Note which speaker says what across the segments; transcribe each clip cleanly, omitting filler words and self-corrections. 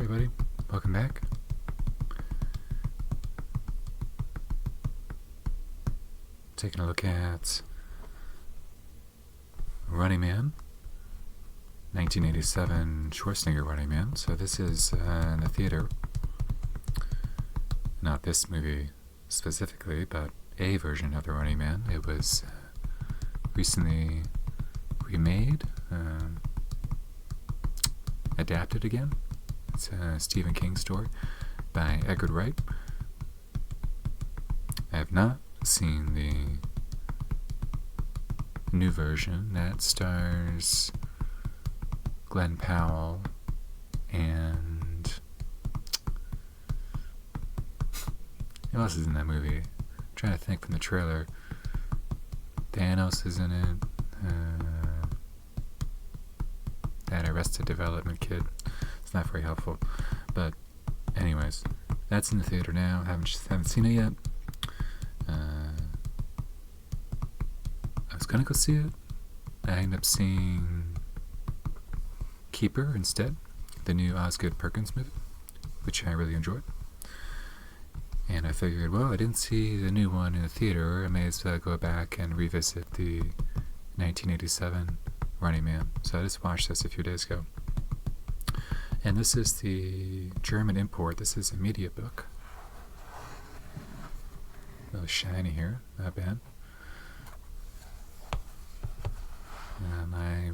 Speaker 1: Hey everybody, welcome back. Taking a look at Running Man, 1987 Schwarzenegger Running Man. So this is in the theater. Not this movie specifically, but a version of the Running Man. It was recently remade, adapted again. It's a Stephen King story by Edgar Wright. I have not seen the new version that stars Glenn Powell and who else is in that movie? I'm trying to think from the trailer. Thanos is in it. That Arrested Development kid. It's not very helpful. But anyways, that's in the theater now. Haven't seen it yet. I was gonna go see it. I ended up seeing Keeper instead, the new Osgood Perkins movie, which I really enjoyed. And I figured, well, I didn't see the new one in the theater. I may as well go back and revisit the 1987 Running Man. So I just watched this a few days ago. And this is the German import. This is a Mediabook. A little shiny here, not bad. I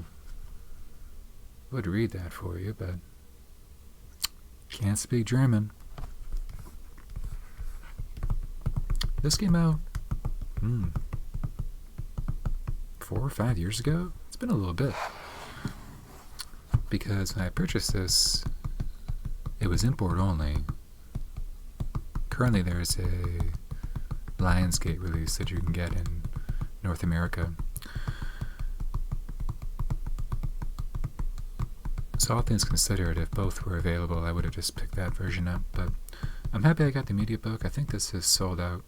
Speaker 1: would read that for you, but can't speak German. This came out 4 or 5 years ago. It's been a little bit. Because when I purchased this, it was import only. Currently there's a Lionsgate release that you can get in North America. So all things considered, if both were available, I would have just picked that version up. But I'm happy I got the Mediabook. I think this is sold out.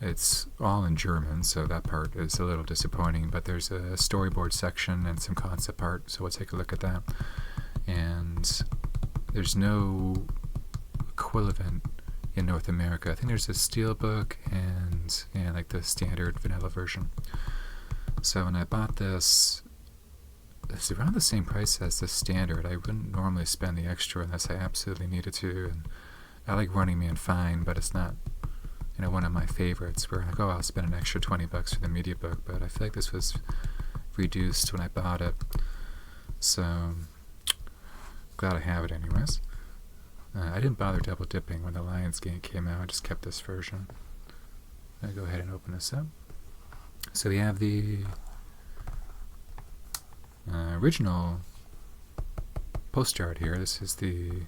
Speaker 1: It's all in German, so that part is a little disappointing. But there's a storyboard section and some concept art, so we'll take a look at that. And there's no equivalent in North America. I think there's a steelbook and like the standard vanilla version. So when I bought this, it's around the same price as the standard. I wouldn't normally spend the extra unless I absolutely needed to. And I like Running Man fine, but it's not, one of my favorites where I go, I'll spend an extra $20 for the Mediabook. But I feel like this was reduced when I bought it. So glad I have it anyways. I didn't bother double dipping when the Lionsgate came out. I just kept this version. I'll go ahead and open this up. So we have the original poster art here. This is the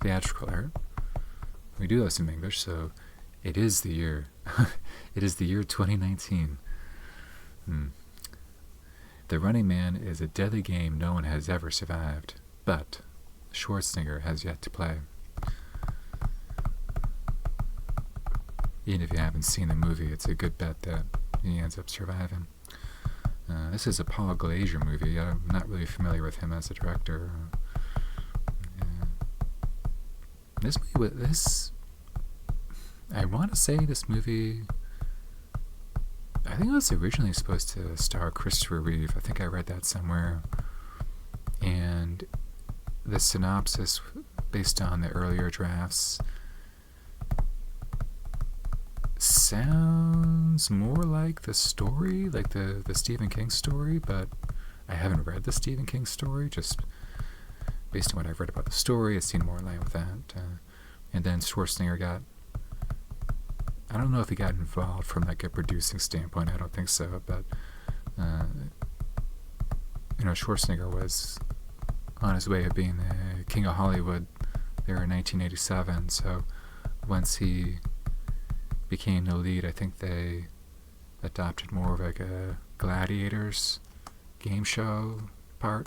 Speaker 1: theatrical art. We do have some English, so it is the year. It is the year 2019. The Running Man is a deadly game no one has ever survived, but Schwarzenegger has yet to play. Even if you haven't seen the movie, it's a good bet that he ends up surviving. This is a Paul Glazier movie. I'm not really familiar with him as a director. This movie, I want to say this movie, I think it was originally supposed to star Christopher Reeve. I think I read that somewhere. And the synopsis, based on the earlier drafts, sounds more like the story, like the Stephen King story, but I haven't read the Stephen King story. Just based on what I've read about the story, it seemed more in line with that. And then Schwarzenegger got, I don't know if he got involved from like a producing standpoint. I don't think so, but Schwarzenegger was on his way of being the king of Hollywood there in 1987. So once he became the lead, I think they adopted more of like a Gladiators game show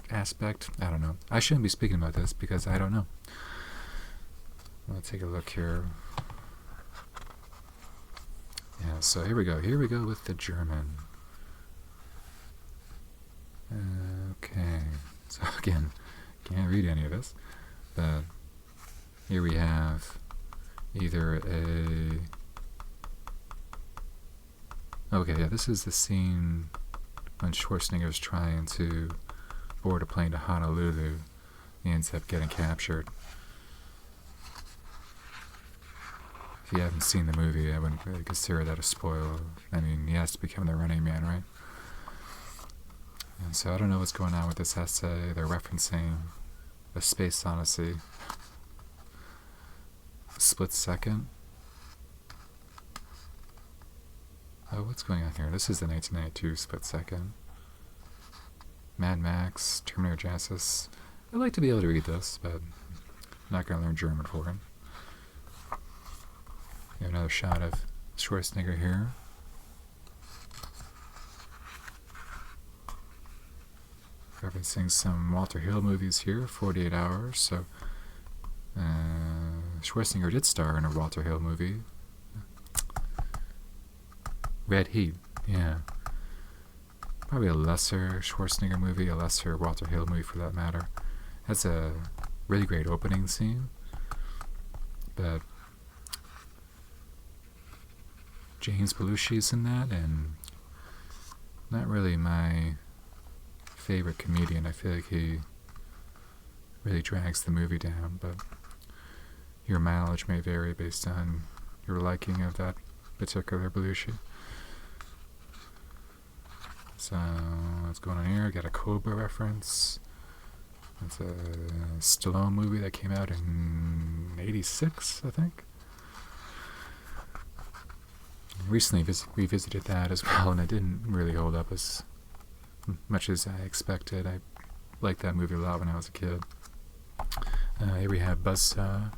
Speaker 1: aspect. I don't know. I shouldn't be speaking about this because I don't know. Let's take a look here. Yeah, so here we go. Here we go with the German. Okay. So again, can't read any of this. But here we have either a... Okay, yeah, this is the scene when Schwarzenegger's trying to board a plane to Honolulu. He ends up getting captured. If you haven't seen the movie, I wouldn't really consider that a spoiler. I mean, he has to become the Running Man, right? And so I don't know what's going on with this essay. They're referencing A Space Odyssey. A Split Second. Oh, what's going on here? This is the 1992 Split Second. Mad Max, Terminator Genesis. I'd like to be able to read this, but I'm not going to learn German for it. We have another shot of Schwarzenegger here. Referencing some Walter Hill movies here, 48 Hours. So Schwarzenegger did star in a Walter Hill movie. Red Heat, yeah. Probably a lesser Schwarzenegger movie, a lesser Walter Hill movie for that matter. Has a really great opening scene, but James Belushi's in that, and not really my favorite comedian. I feel like he really drags the movie down, but your mileage may vary based on your liking of that particular Belushi. So, what's going on here? I got a Cobra reference. It's a Stallone movie that came out in '86, I think. Recently revisited that as well, and it didn't really hold up as much as I expected. I liked that movie a lot when I was a kid. Here we have Buzzsaw.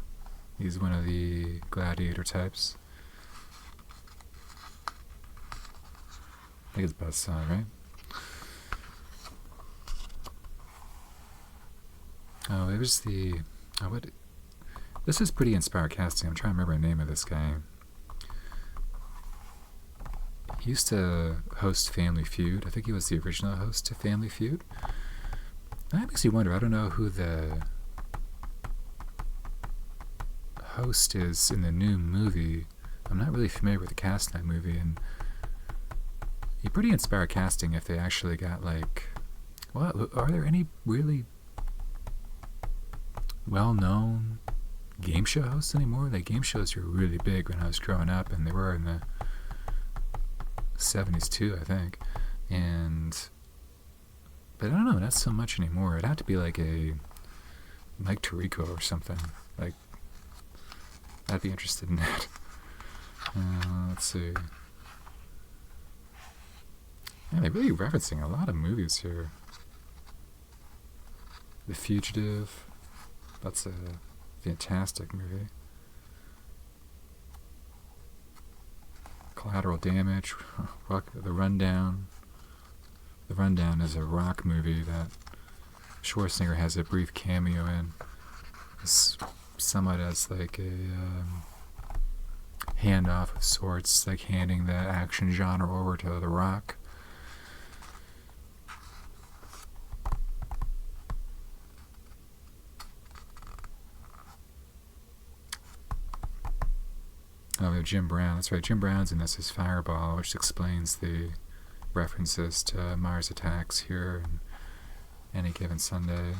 Speaker 1: He's one of the gladiator types. I think it's Buzzsaw, right? Oh, it was the... Oh, what? This is pretty inspired casting. I'm trying to remember the name of this guy. He used to host Family Feud. I think he was the original host to Family Feud. That makes you wonder. I don't know who the host is in the new movie. I'm not really familiar with the cast in that movie, and you pretty inspired casting if they actually got like... Well, are there any really well-known game show hosts anymore? Like, game shows were really big when I was growing up, and they were in the 70s too, I think. But I don't know, not so much anymore. It'd have to be like a Mike Tirico or something. Like, I'd be interested in that. Let's see. Yeah, they're really referencing a lot of movies here. The Fugitive. That's a fantastic movie. Collateral Damage. The Rundown. The Rundown is a rock movie that Schwarzenegger has a brief cameo in. It's somewhat as like a handoff of sorts, like handing the action genre over to The Rock. Oh, we have Jim Brown. That's right, Jim Brown's in this as Fireball, which explains the references to Mars Attacks here and Any Given Sunday.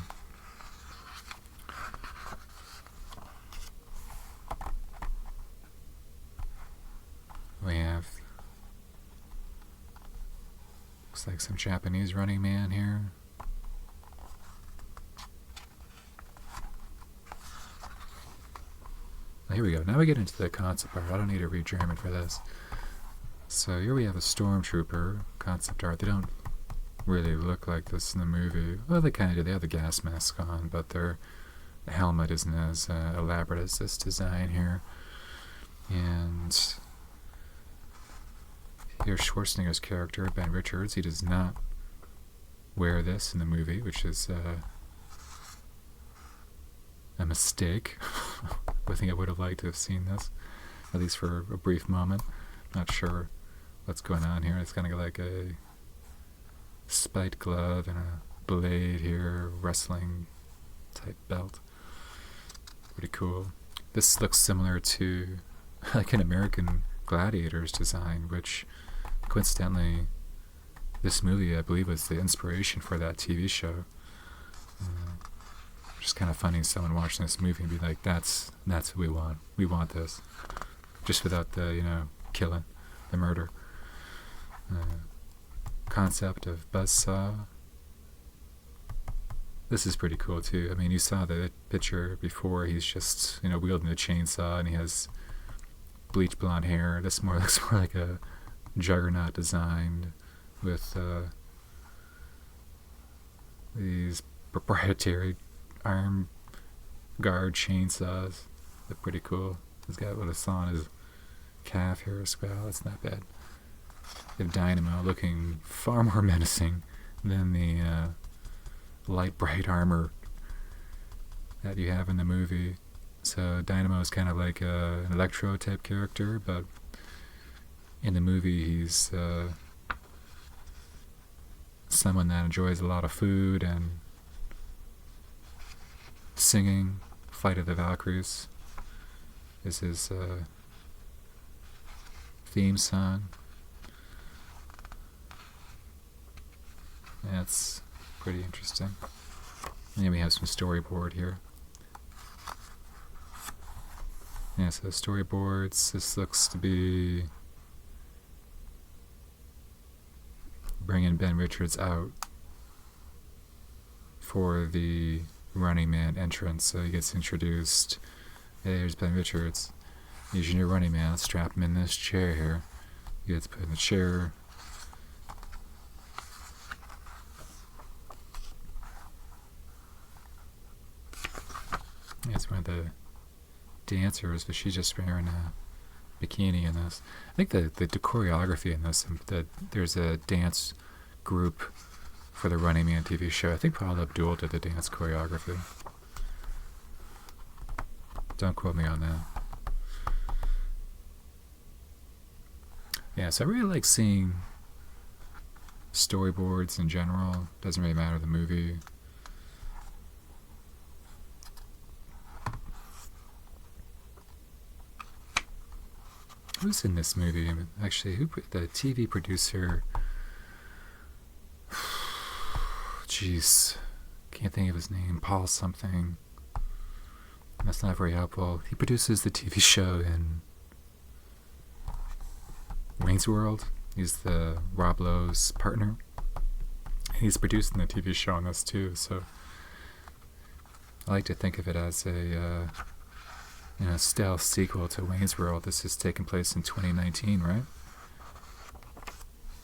Speaker 1: We have, looks like some Japanese Running Man here. Here we go. Now we get into the concept art. I don't need to read German for this. So here we have a stormtrooper concept art. They don't really look like this in the movie. Well, they kind of do. They have the gas mask on, but their helmet isn't as elaborate as this design here. And here's Schwarzenegger's character, Ben Richards. He does not wear this in the movie, which is a mistake. I think I would have liked to have seen this, at least for a brief moment. Not sure what's going on here. It's kind of like a spiked glove and a blade here, wrestling type belt. pretty cool. This looks similar to like an American Gladiators design, which coincidentally, this movie I believe was the inspiration for that TV show. Just kind of funny, someone watching this movie and be like, "That's what we want. We want this," just without the killing, the murder. Concept of buzzsaw. This is pretty cool too. I mean, you saw the picture before. He's just wielding a chainsaw, and he has bleach blonde hair. This looks more like a juggernaut designed with these proprietary arm guard chainsaws. They're pretty cool. He's got what I saw on his calf here as well. It's not bad. You have Dynamo looking far more menacing than the light bright armor that you have in the movie. So Dynamo is kind of like an Electro type character, but in the movie he's someone that enjoys a lot of food and singing. Fight of the Valkyries is his theme song. That's pretty interesting. And then we have some storyboard here. Yeah, so storyboards. This looks to be bringing Ben Richards out for the Running Man entrance. So he gets introduced. Hey, here's Ben Richards. He's your new Running Man. Let's strap him in this chair here. He gets put in the chair. That's one of the dancers, but she's just wearing a bikini in this. I think the choreography in this, there's a dance group for the Running Man TV show. I think Paul Abdul did the dance choreography. Don't quote me on that. Yeah, so I really like seeing storyboards in general. Doesn't really matter the movie. Who's in this movie? Actually, the TV producer? Jeez, can't think of his name. Paul something. That's not very helpful. He produces the TV show in Wayne's World. He's the Rob Lowe's partner. He's producing the TV show on this too. So I like to think of it as a stealth sequel to Wayne's World. This is taking place in 2019, right?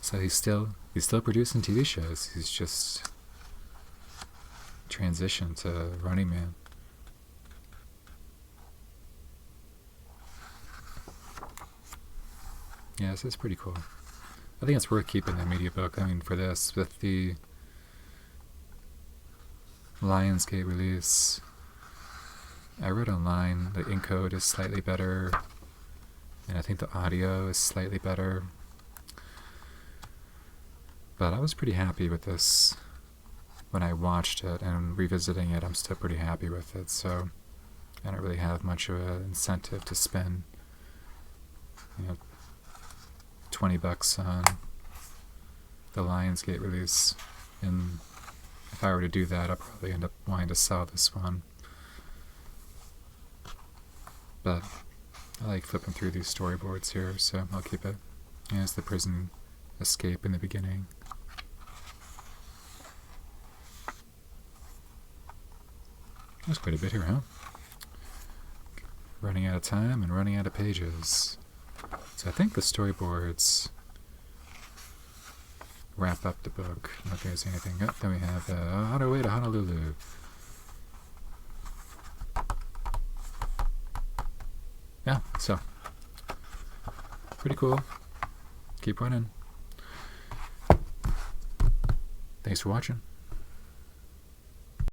Speaker 1: So he's still producing TV shows. He's just transitioned to Running Man. Yeah, so it's pretty cool. I think it's worth keeping the Mediabook. I mean, for this, with the Lionsgate release, I read online the encode is slightly better, and I think the audio is slightly better. But I was pretty happy with this when I watched it, and revisiting it, I'm still pretty happy with it. So I don't really have much of an incentive to spend, $20 on the Lionsgate release. And if I were to do that, I'll probably end up wanting to sell this one. But I like flipping through these storyboards here, so I'll keep it. Here's the prison escape in the beginning. That's quite a bit here, huh? Running out of time and running out of pages. So I think the storyboards wrap up the book. I don't know if there's anything. Oh, then we have On Our Way to Honolulu. Yeah, so pretty cool. Keep running. Thanks for watching.